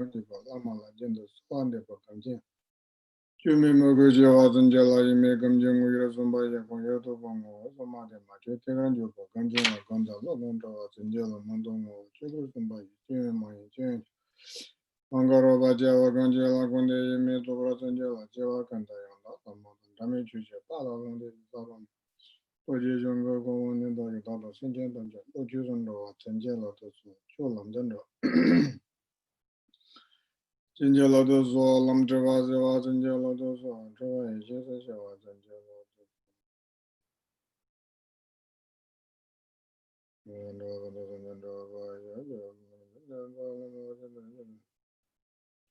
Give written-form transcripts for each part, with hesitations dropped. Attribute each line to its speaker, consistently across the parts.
Speaker 1: Lama legend spawned for Kanjin. Chumimoguja was in Jala, you make them young with somebody from Yoto Bongo, somebody Machu Teganjo for Kanjin or Gonza, Londo was in Jala Mondongo, Chico somebody, Chimmy change. Mangaro Baja, Ganjela, Gonde, Meto Rasanjela, Java Kantayana, Damage, Pala, on the Salon. Ojijongo going in the Dada Sinjan, Ojundo, Tangela, Cholam Dendo. Jinjala does all, Lamjavazi was in Jela does all, Joy, Jesus was in Jela.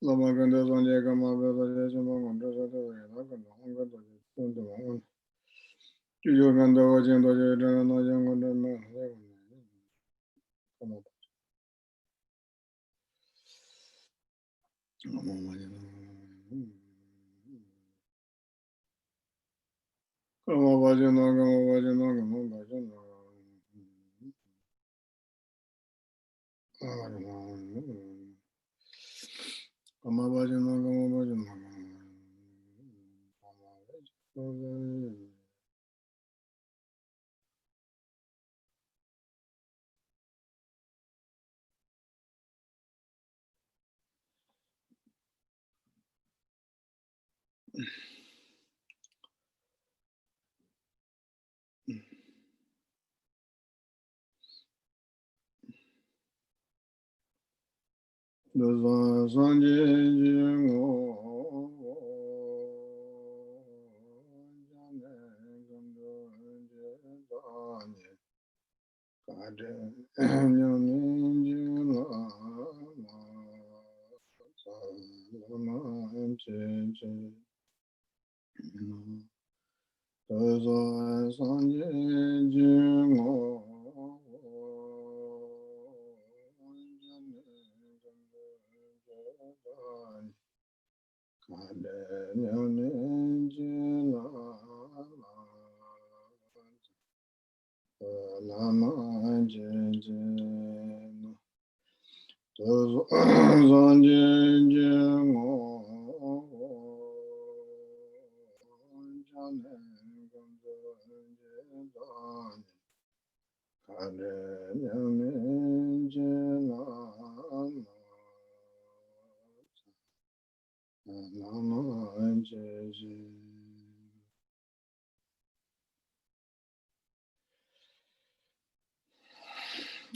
Speaker 1: Lama Gandas on Jagama, you Ganda was in the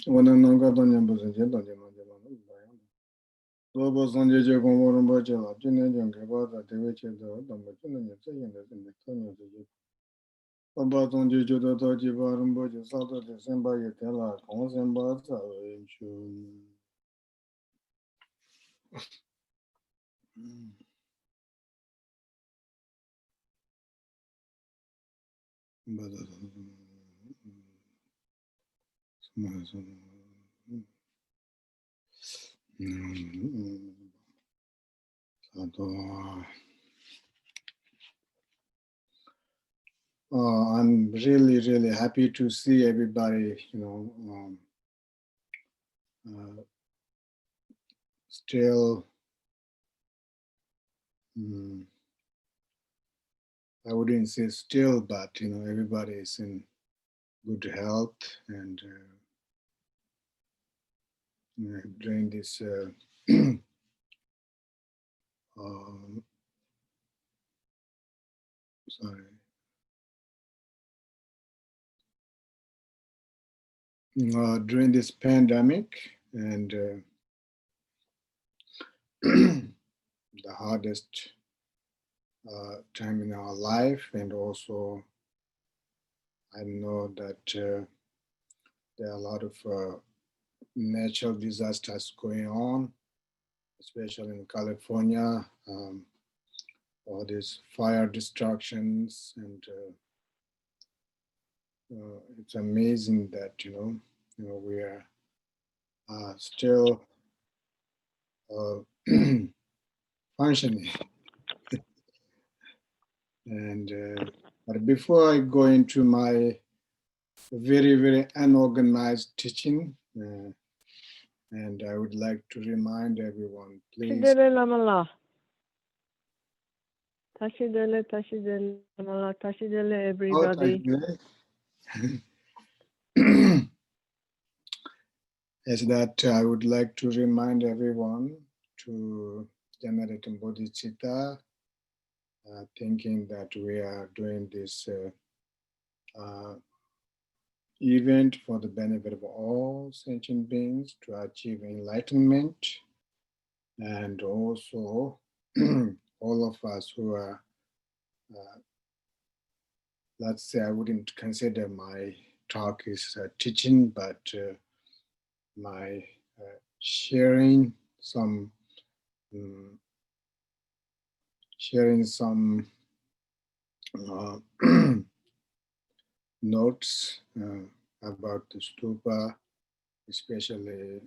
Speaker 1: When I'm not going to Global Sanjay Gomorum Bachelor, Teenage Gabata, the witch of the Machine, saying that in the Tony of the Jeep. About on Juju, the Toji Barum Boja, South December, you tell her, Consemba, I'm really, really happy to see everybody, still, I wouldn't say still, but, everybody is in good health and during this during this pandemic and the hardest time in our life, and also I know that there are a lot of natural disasters going on, especially in California, all these fire destructions, and it's amazing that we are still functioning. And but before I go into my very, very unorganized teaching, And I would like to remind everyone, please.
Speaker 2: Tashidele Lamala. Tashidele Lamala. Tashidele
Speaker 1: Oh,
Speaker 2: everybody.
Speaker 1: is that I would like to remind everyone to generate bodhicitta, thinking that we are doing this event for the benefit of all sentient beings to achieve enlightenment, and also all of us who are, let's say, I wouldn't consider my talk is teaching, but my sharing some um, sharing some uh, notes about the stupa, especially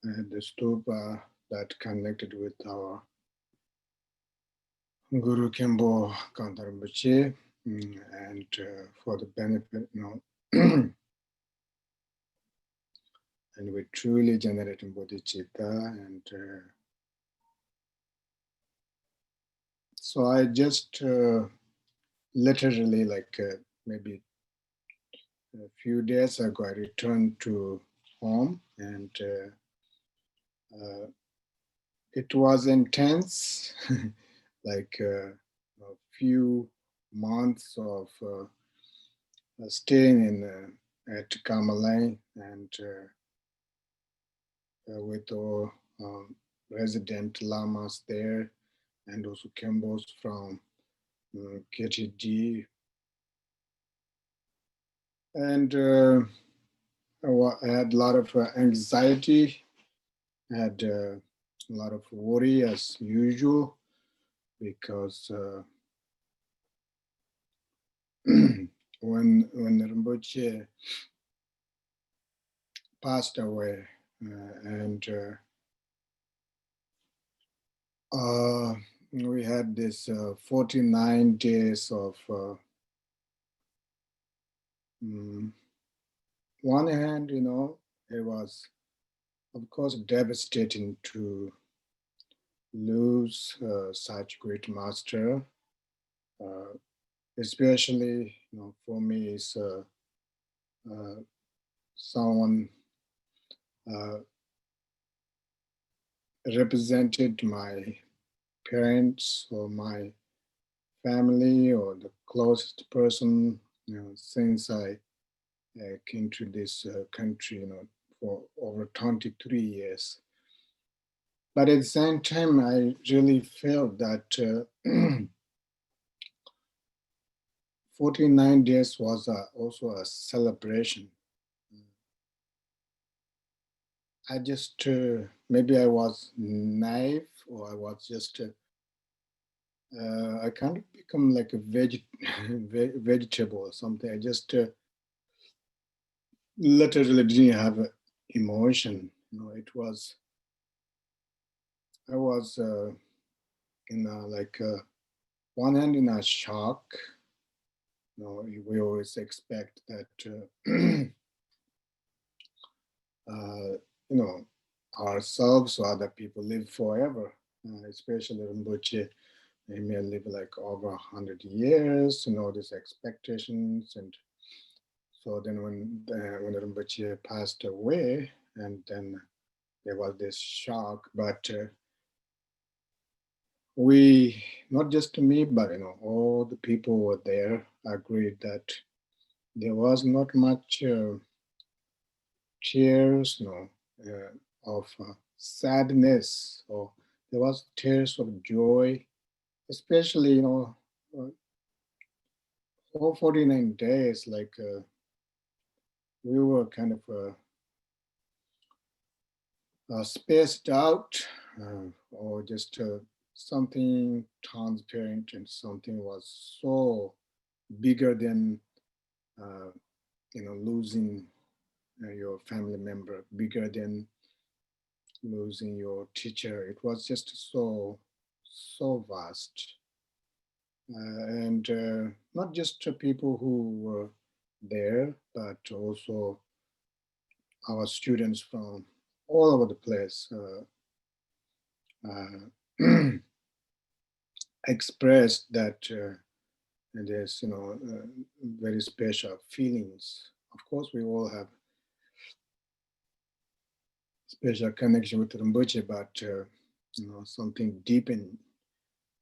Speaker 1: the stupa that connected with our Guru Kembo Kantarambache, and for the benefit, and we truly generating bodhicitta. And so I just literally, like maybe a few days ago, I returned to home, and it was intense, like a few months of staying at Kamalai, and with our resident lamas there, and also Kembos from KTG. And I had a lot of anxiety, I had a lot of worry as usual, because when Rinpoche passed away, and we had this 49 days of one hand, it was, of course, devastating to lose such great master, especially, for me, is someone represented my parents or my family or the closest person, since I came to this country, for over 23 years. But at the same time, I really felt that 49 days was also a celebration. I just, maybe I was naive, or I was just, I kind of become like a vegetable or something. I just literally didn't have emotion. It was, I was in like one hand in a shock. We always expect that, ourselves or other people live forever, especially Rinpoche. They may live like over 100 years, these expectations. And so then when Rinpoche passed away, and then there was this shock, but we, not just me, but all the people who were there agreed that there was not much tears, of sadness, or there was tears of joy, especially, all 49 days, like we were kind of spaced out, or just something transparent, and something was so bigger than, losing your family member, bigger than losing your teacher. It was just so vast. And not just people who were there, but also our students from all over the place expressed that there's, very special feelings. Of course, we all have special connection with Rinpoche, but something deep in,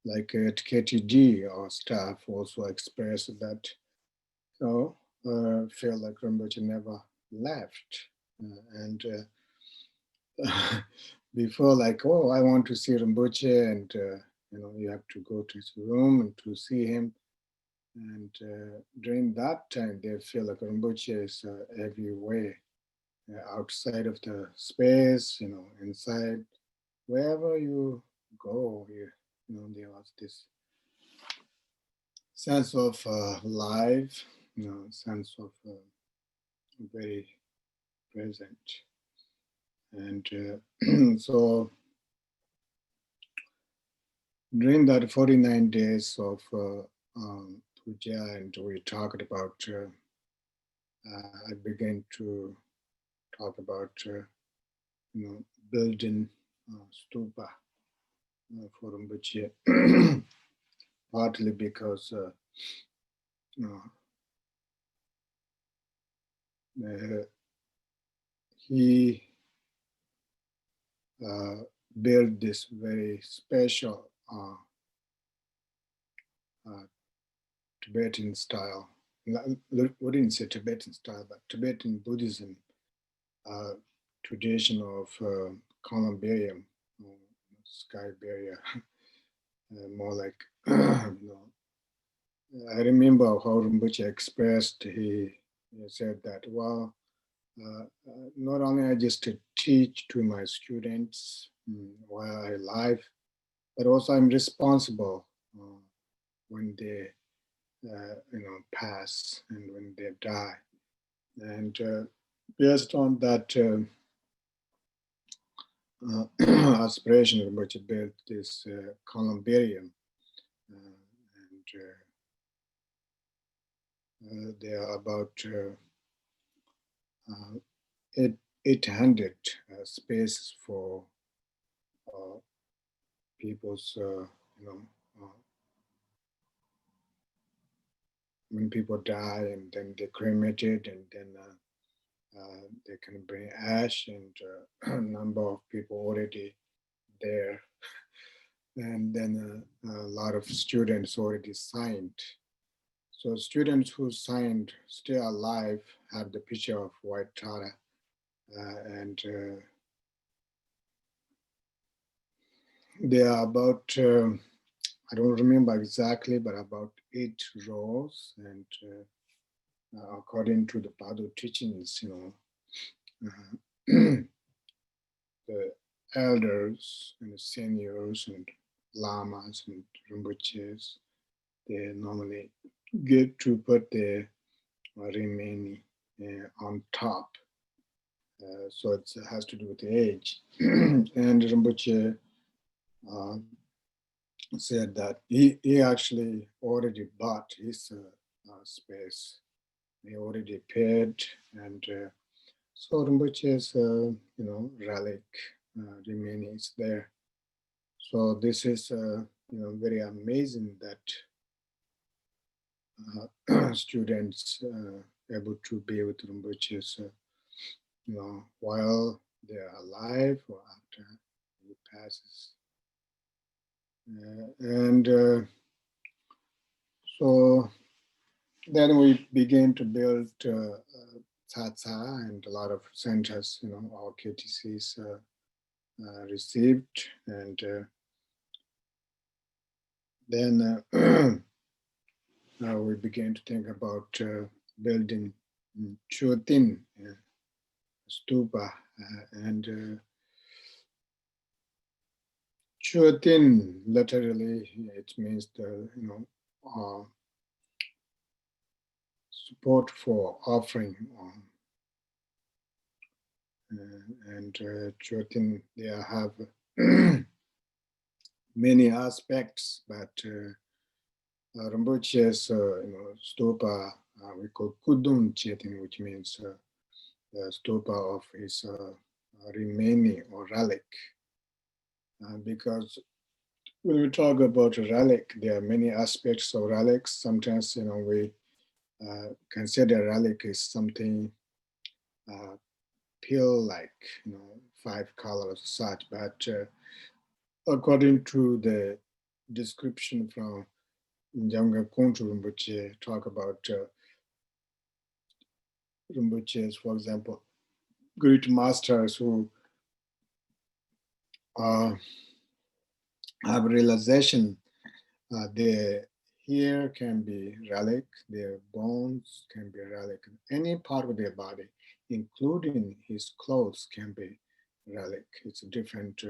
Speaker 1: like at KTG, our staff also expressed that, feel like Rinpoche never left. And before, like, oh, I want to see Rinpoche, and you have to go to his room and to see him. And during that time, they feel like Rinpoche is everywhere, outside of the space, inside, wherever you go, there was this sense of life, sense of very present. And so during that 49 days of puja, and we talked about, I began to talk about, building Stupa for Rinpoche, partly because he built this very special Tibetan style. We didn't say Tibetan style, but Tibetan Buddhism tradition of columbarium, sky barrier, more like, I remember how Rinpoche expressed, he said that, well, not only I just teach to my students while I live, but also I'm responsible when they, pass and when they die. And based on that aspiration, Rinpoche built this columbarium, and there are about 800 spaces for people's, when people die and then they're cremated, and then they can bring ash, and a number of people already there. And then a lot of students already signed. So students who signed, still alive, have the picture of White Tara. And there are about, I don't remember exactly, but about 8 rows. And according to the Pado teachings, the elders and the seniors and lamas and rinpoches, they normally get to put their remaining on top. So it has to do with the age. And Rinpoche said that he actually already bought his space. He already paid, and so Rinpoche's relic remains there. So this is very amazing that students able to be with Rinpoche's while they're alive or after he passes. And so then we began to build Tsatsa, and a lot of centers, our KTCs received. And then we began to think about building Chotin Stupa. And Chotin, literally, it means the, support for offering. And Chotin, they have many aspects, but Rinpoche's, Stupa, we call Kudun Chetin, which means the stupa of his remaining or relic. Because when we talk about a relic, there are many aspects of relics. Sometimes, we consider relic is something pill-like, 5 colors such. But according to the description from Njanga Kuntu Rinpoche, talk about Rinpoches, for example, great masters who have realization. Their hair can be relic, their bones can be relic, any part of their body, including his clothes, can be relic. It's a different,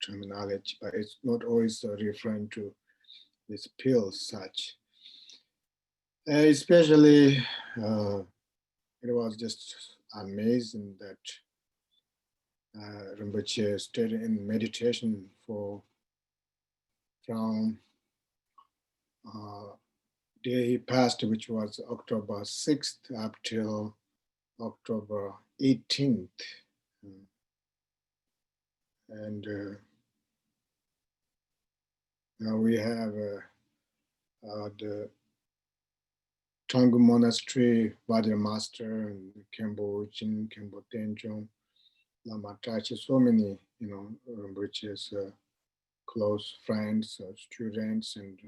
Speaker 1: terminology, but it's not always referring to this pill such. Especially, it was just amazing that Rinpoche stayed in meditation from day he passed, which was October 6th up till October 18th. And now we have the Tangu Monastery, Vajra Master, and Kembo Jin, Kembo Tenjong, Lama Tachi, so many, Rinpoche's close friends, students, and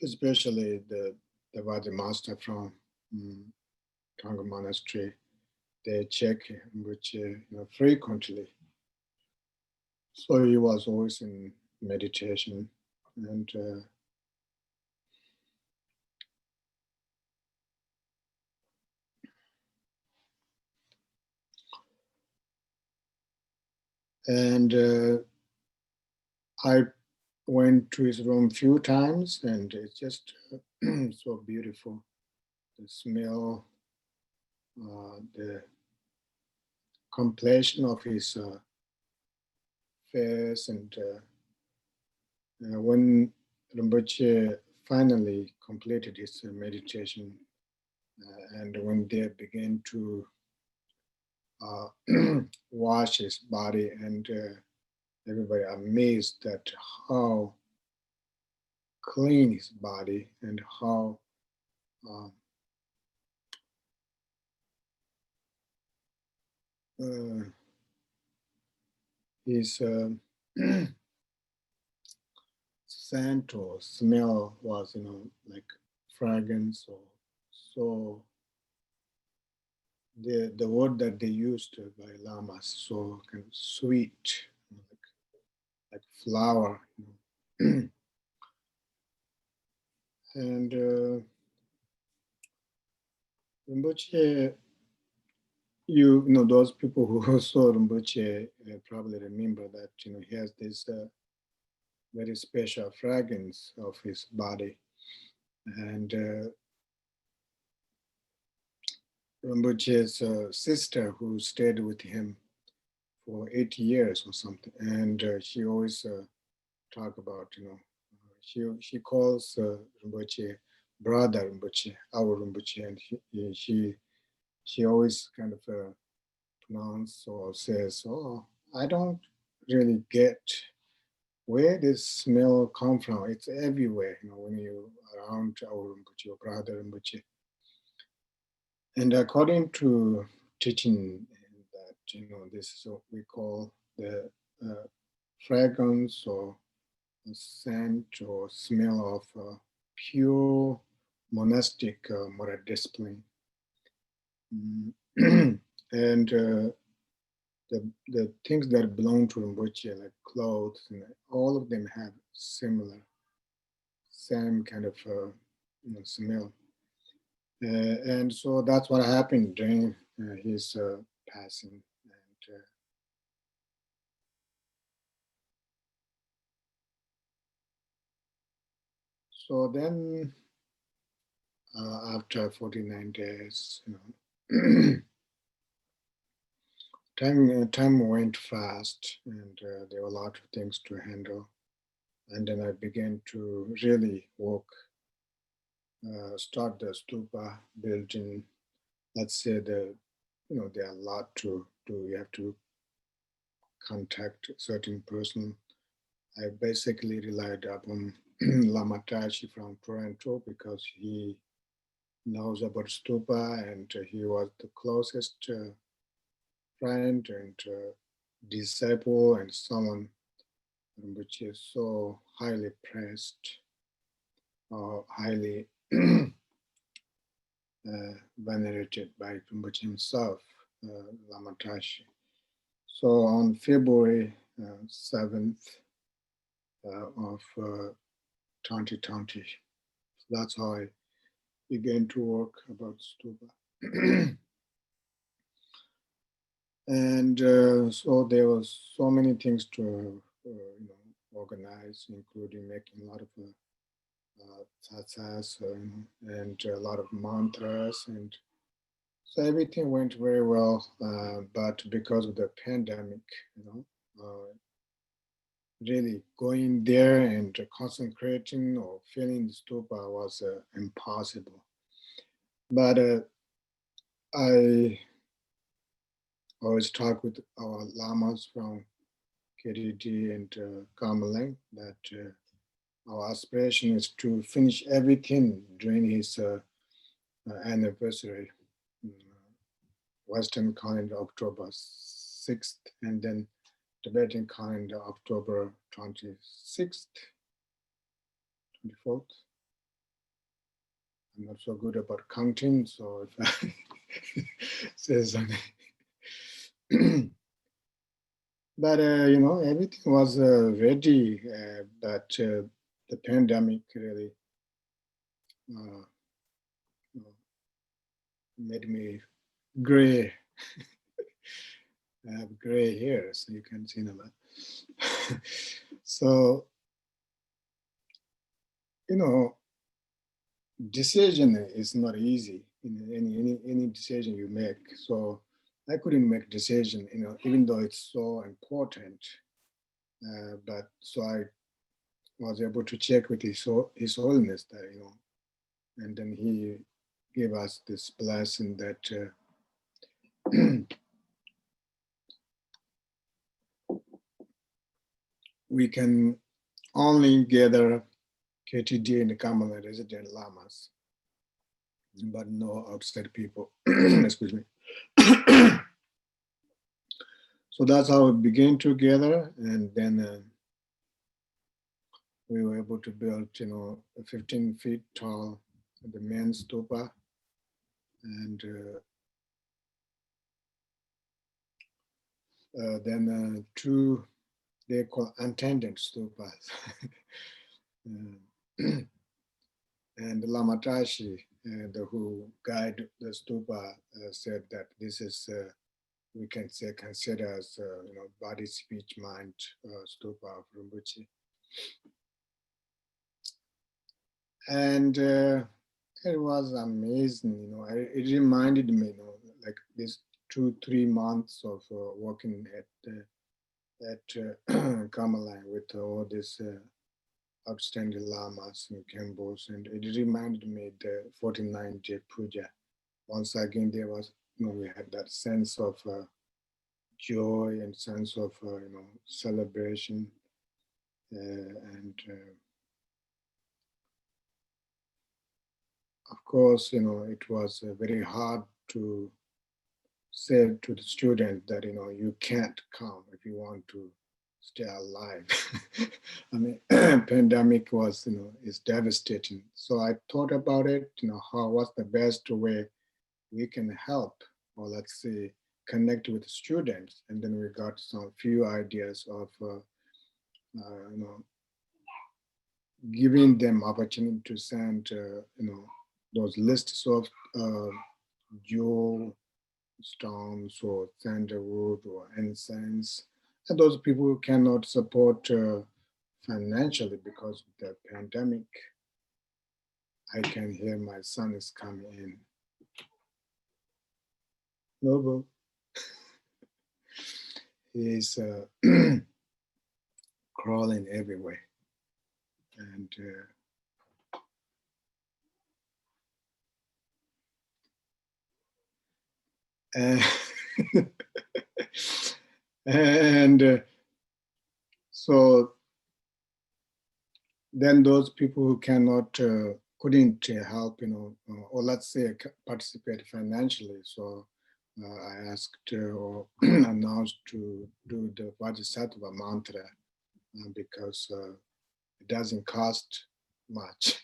Speaker 1: especially the Vajra Master from Tangu Monastery. They check Rinpoche frequently. So he was always in meditation, and I went to his room a few times, and it's just so beautiful. The smell, the complexion of his face, and when Rinpoche finally completed his meditation, and when they began to wash his body, and everybody amazed at how clean his body and how his scent or smell was, like fragrance, or so the word that they used by lamas, so kind of sweet, like flower. And Rinpoche, you know, those people who saw Rinpoche probably remember that, he has this very special fragrance of his body. And Rinpoche's sister, who stayed with him for 8 years or something, and she always talk about, she calls Rinpoche brother Rinpoche, our Rinpoche, and she always kind of pronounce or says, "Oh, I don't really get where this smell come from. It's everywhere, when you around our Rinpoche, your brother Rinpoche." And according to teaching that, this is what we call the fragrance or scent or smell of pure monastic moral discipline. And the things that belong to Rinpoche, like clothes, and all of them have same kind of smell. And so that's what happened during his passing. And so then after 49 days, time went fast, and there were a lot of things to handle. And then I began to really work, start the stupa building, let's say the there are a lot to do. You have to contact a certain person. I basically relied upon Lama from Toronto because he knows about Stupa and he was the closest friend and disciple and someone which is so highly praised or highly venerated by Rinpoche himself, Lama. So on February 7th of 2020, that's how I began to work about Stupa. And so there was so many things to organize, including making a lot of tsatsas and a lot of mantras, and so everything went very well. But because of the pandemic, really going there and concentrating or feeling the stupa was impossible. But I always talk with our lamas from KDT and Kamalang that our aspiration is to finish everything during his anniversary, Western calendar October 6th, and then Tibetan calendar October 26th, 24th. I'm not so good about counting, so if I say something. But, everything was ready, but the pandemic really made me gray. I have gray hair, so you can see that. So, decision is not easy in any decision you make. So I couldn't make decision, even though it's so important. But so I was able to check with His Holiness that, and then he gave us this blessing that we can only gather KTD and the Kamala resident lamas, but no outside people. Excuse me. So that's how we began together, and then we were able to build, a 15 feet tall, the main stupa, and then two, they call attendant stupas. And Lama Tashi, who guide the stupa, said that this is, we can say, consider as, body, speech, mind stupa of Rinpoche. And it was amazing, it reminded me, like this 2-3 months of working at Kamalang with all these outstanding lamas and Kembos, and it reminded me the 49-day puja. Once again, there was, we had that sense of joy and sense of, celebration, and of course, it was very hard to say to the student that, you can't come if you want to stay alive. I mean, pandemic was, is devastating. So I thought about it, what's the best way we can help, or let's say, connect with students. And then we got some few ideas of, giving them opportunity to send, those lists of jewel stones or sandalwood or incense, and those people who cannot support financially because of the pandemic. I can hear my son is coming in. Noble. He's crawling everywhere. And, and so then those people who couldn't help, or let's say participate financially. So I asked or announced to do the Vajrasattva mantra because it doesn't cost much.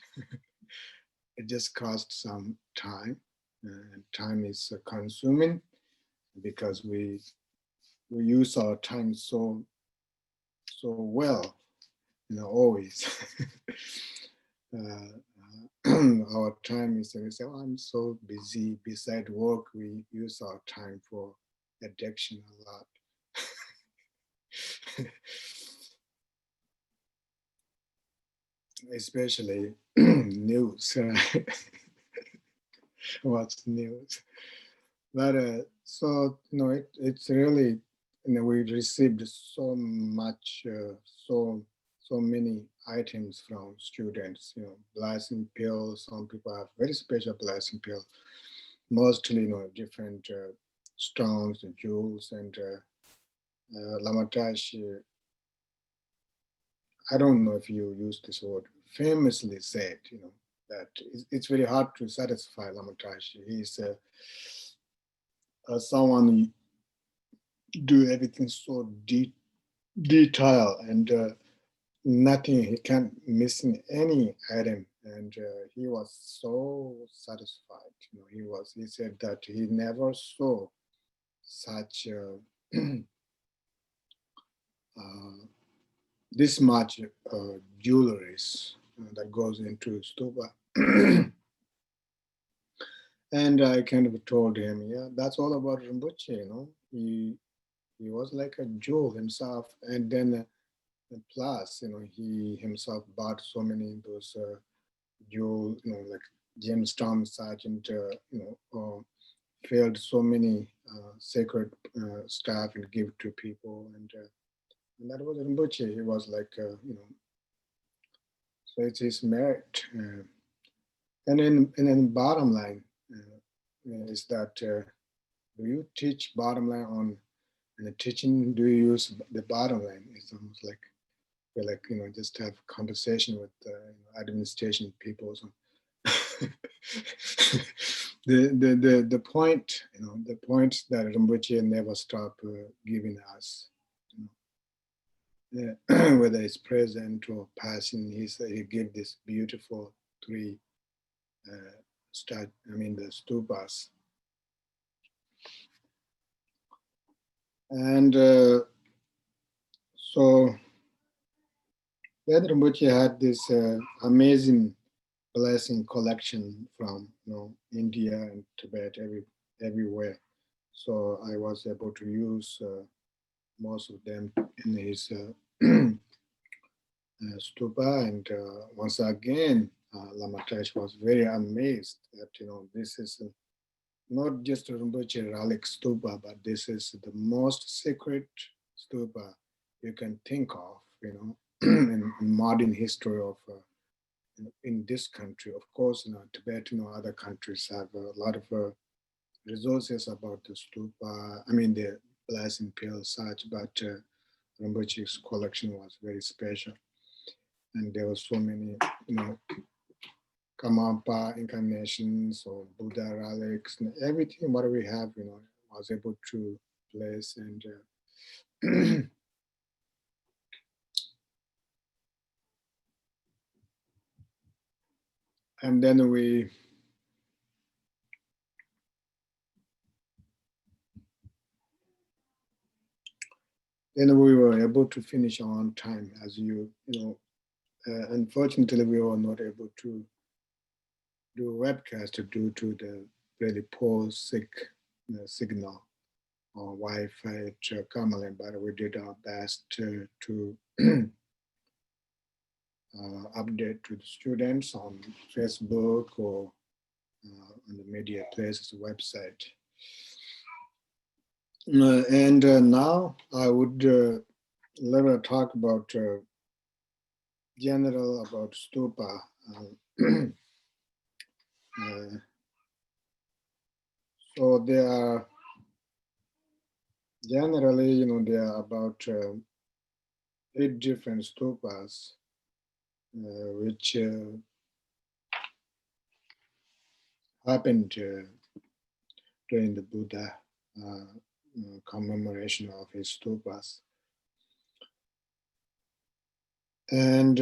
Speaker 1: It just costs some time, and time is consuming because we use our time so well, always. Our time is, we say, oh, I'm so busy. Beside work, we use our time for addiction a lot. Especially news, right? What's news? But so it's really, we received so much, so many items from students. Blessing pills. Some people have very special blessing pill. Mostly, different stones and jewels and Lama. I don't know if you use this word, famously said, that it's very hard to satisfy Lamatashi. He's someone who do everything so detailed and nothing, he can't missing any item. And he was so satisfied. He said that he never saw such this much jewelries that goes into stupa. And I kind of told him, yeah, that's all about Rinpoche. He was like a jewel himself. And then plus, he himself bought so many of those jewel, like gemstone sergeant, filled so many sacred stuff and give to people. And that was Rinpoche. He was like, so it's his merit. And then bottom line is that do you teach bottom line on in the teaching? Do you use the bottom line? It's almost like feel like just have conversation with administration people. So the point the points that Rinpoche never stop giving us. Whether it's present or passing, he gave this beautiful three the stupas. And so then Rinpoche had this amazing blessing collection from India and Tibet, everywhere. So I was able to use most of them in his stupa. And once again, Lama Tesh was very amazed that this is not just a Rinpoche relic stupa, but this is the most sacred stupa you can think of, in modern history of in this country. Of course, Tibet, other countries have a lot of resources about the stupa, the blessing pill such, but Rinpoche's collection was very special. And there were so many, Kamapa incarnations or Buddha relics, and everything what we have, was able to place. And and then we were able to finish on time. As unfortunately, we were not able to do a webcast due to the really poor signal or Wi-Fi at Kamalin, but we did our best to update to the students on Facebook or on the media places website. And now I would let her talk about general about stupa. So there are Generally, there are about 8 different stupas, which happened during the Buddha commemoration of his stupas. And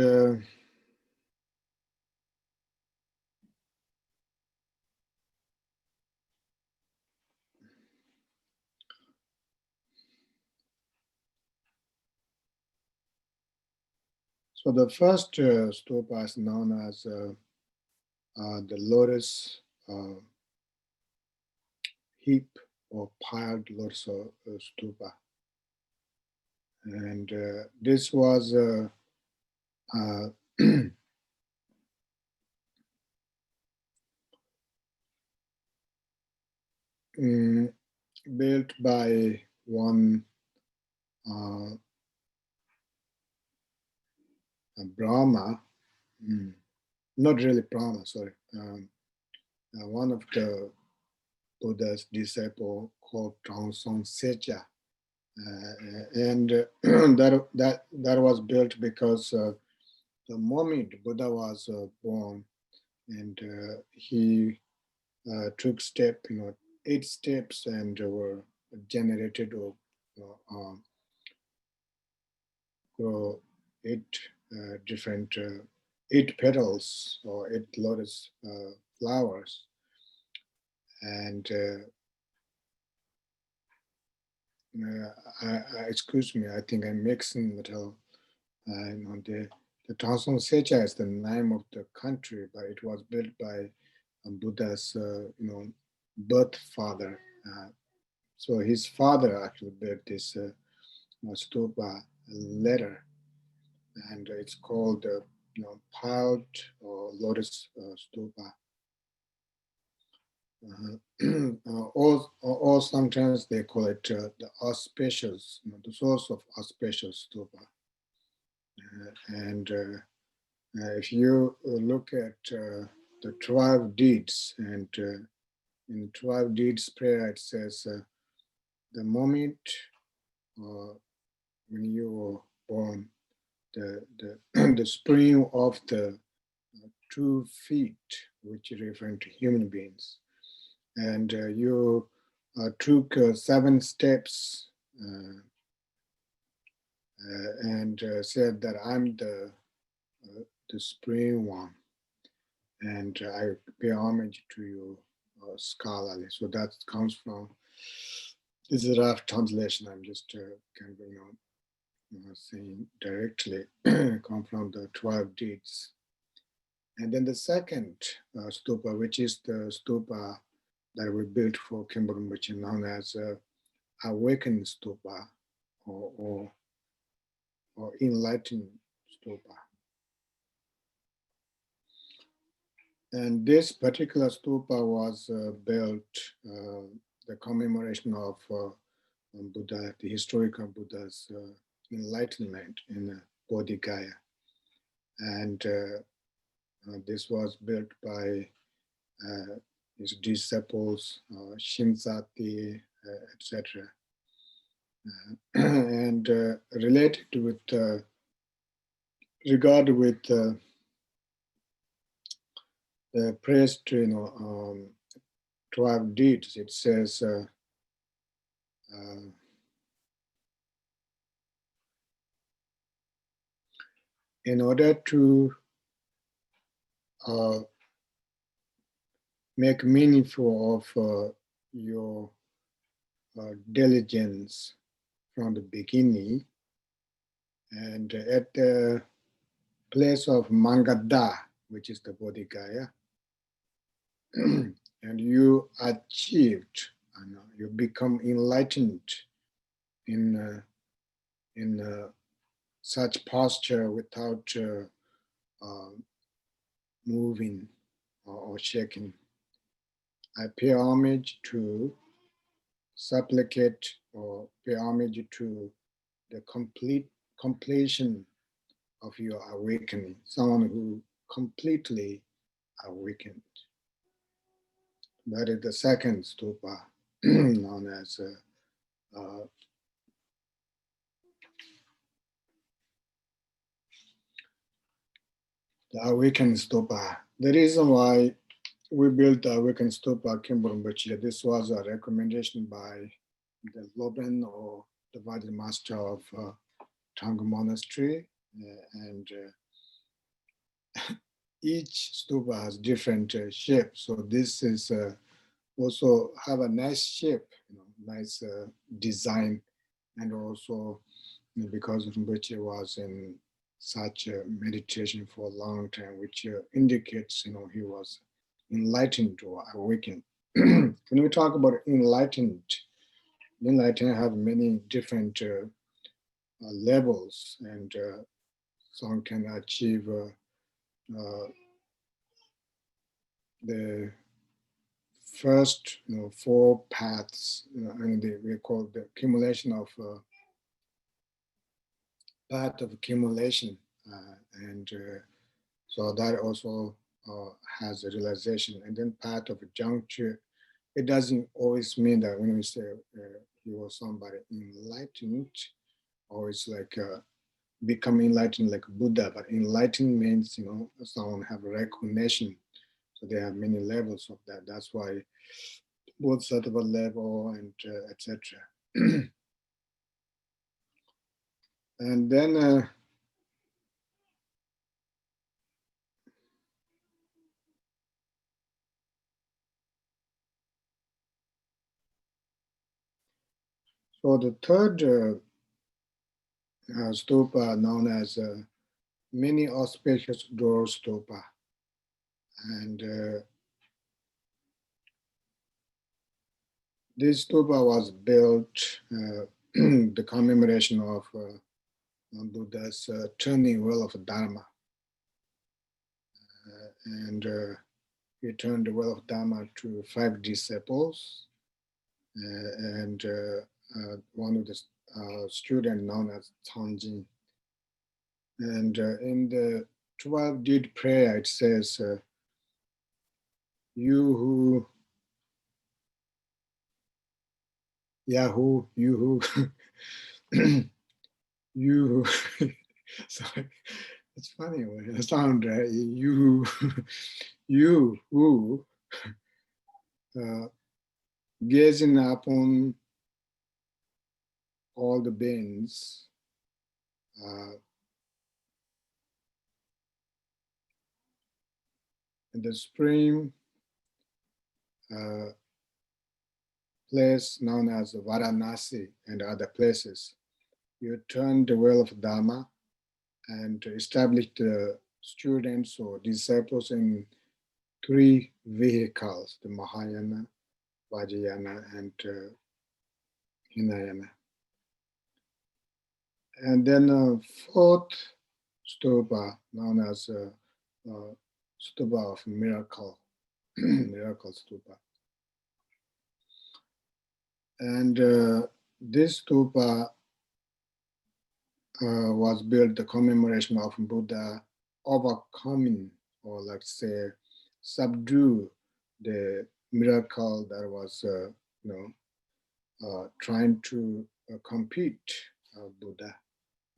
Speaker 1: so the first stupa is known as the lotus heap or piled lotus stupa. And this was built by one Brahma, not really Brahma, sorry, one of the Buddha's disciple called Trangson Secha. And that was built because the moment Buddha was born, and he took 8 steps, and were generated or grow 8 different 8 petals or 8 lotus flowers, and excuse me, I think I'm mixing little. The Tansong Secha is the name of the country, but it was built by Buddha's birth father. So his father actually built this stupa later, and it's called piled or lotus stupa. Or sometimes they call it the auspicious, the source of auspicious stupa. And if you look at the 12 deeds, and in 12 deeds prayer, it says the moment when you were born, the the spring of the 2 feet, which refer to human beings, and you took 7 steps and said that I'm the spring one, and I pay homage to you scholarly. So that comes from, this is a rough translation. I'm just kind of saying directly, come from the 12 deeds. And then the second stupa, which is the stupa that we built for Kimber Rinpoche, known as awakened stupa or enlightened stupa. And this particular stupa was built, the commemoration of Buddha, the historical Buddha's enlightenment in Bodhigaya. And this was built by his disciples, Shinzati, etc. And related with, regard with the praise to 12 deeds, it says in order to make meaningful of your diligence from the beginning, and at the place of Mangada, which is the Bodhigaya, and you achieved, you become enlightened in such posture without moving or shaking. I pay homage to, supplicate or pay homage to the completion of your awakening, someone who completely awakened. That is the second stupa, known as the awakened stupa. The reason why we built the awakened stupa Kimburumbachi, this was a recommendation by the Loben or the Vajra master of Tanga Monastery, and each stupa has different shape. So this is also have a nice shape, nice design, and also because Rinpoche was in such a meditation for a long time, which indicates, he was enlightened or awakened. When we talk about enlightened have many different levels, and some can achieve the first, four paths, and we call the accumulation of path of accumulation, and so that also has a realization, and then path of a juncture. It doesn't always mean that when we say he was somebody enlightened, or it's like become enlightened like Buddha, but enlightened means, someone have a recognition. So they have many levels of that. That's why Bodhisattva level and etc. And then so the third stupa, known as many auspicious door stupa, and this stupa was built the commemoration of Buddha's turning wheel of Dharma, and he turned the wheel of Dharma to 5 disciples, and one of the students known as Cangjin. And in the 12 deed prayer, it says, you who, Yahoo, you who, you who, sorry, it's funny when it sounds, you who, gazing upon all the beings, in the supreme place known as Varanasi and other places, you turn the wheel of Dharma and establish the students or disciples in 3 vehicles, the Mahayana, Vajrayana, and Hinayana. And then 4th stupa, known as stupa of miracle, miracle stupa. And this stupa was built the commemoration of Buddha overcoming, or like say, subdue the miracle that was, trying to compete Buddha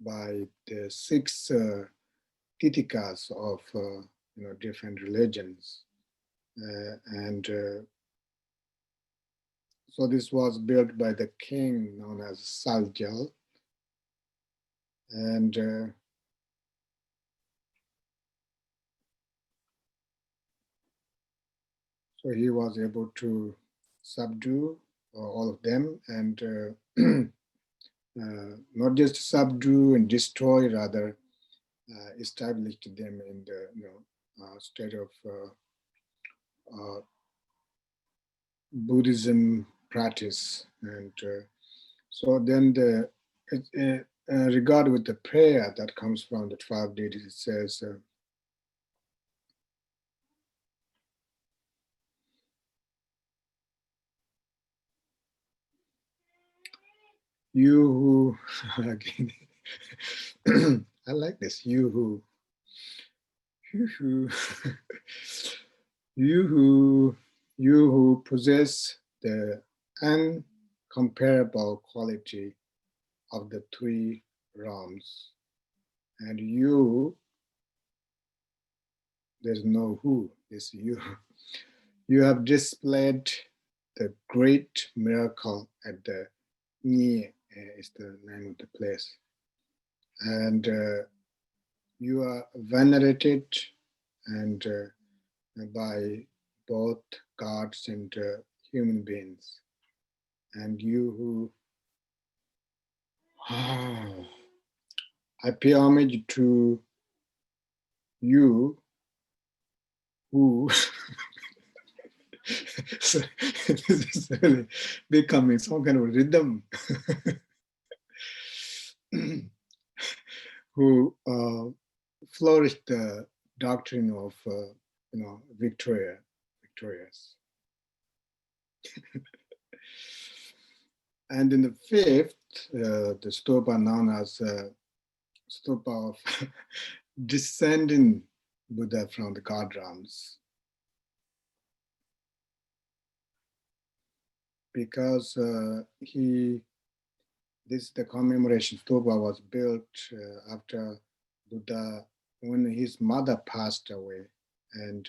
Speaker 1: by the 6 titikas of, different religions. And so this was built by the king known as Saljal. And so he was able to subdue all of them, and not just subdue and destroy, rather established them in the state of Buddhism practice. And so then the regard with the prayer that comes from the 12 deities, it says, you who, again, I like this, you who, you who possess the uncomparable quality of the 3 realms, and you There's no who, it's you. You have displayed the great miracle at the Nye is the name of the place. And you are venerated and by both gods and human beings. And you who I pay homage to you who so this is really becoming some kind of rhythm who flourished the doctrine of victorious. And in the fifth, the stupa known as stupa of descending Buddha from the god realms, because the commemoration stupa was built after Buddha, when his mother passed away, and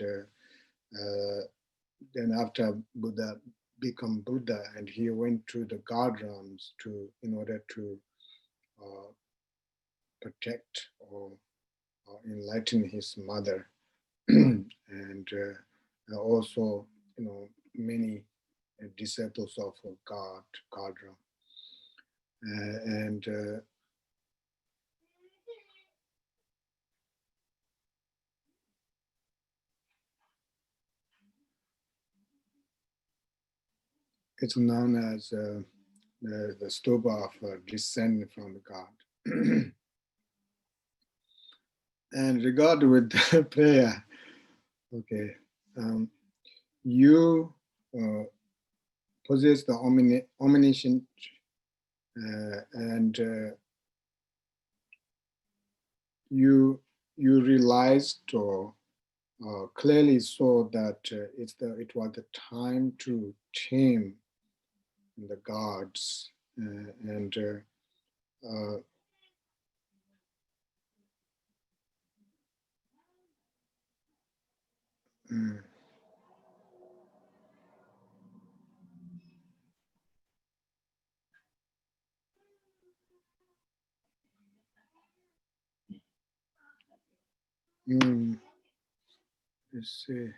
Speaker 1: then after Buddha become Buddha, and he went to the god realms in order to protect or enlighten his mother, and also many disciples of God realm, and it's known as the stupa of descent from the God. And regard with prayer, okay, you possess the omniscient and you realized or clearly saw that it was the time to tame the gods and mm, let's see.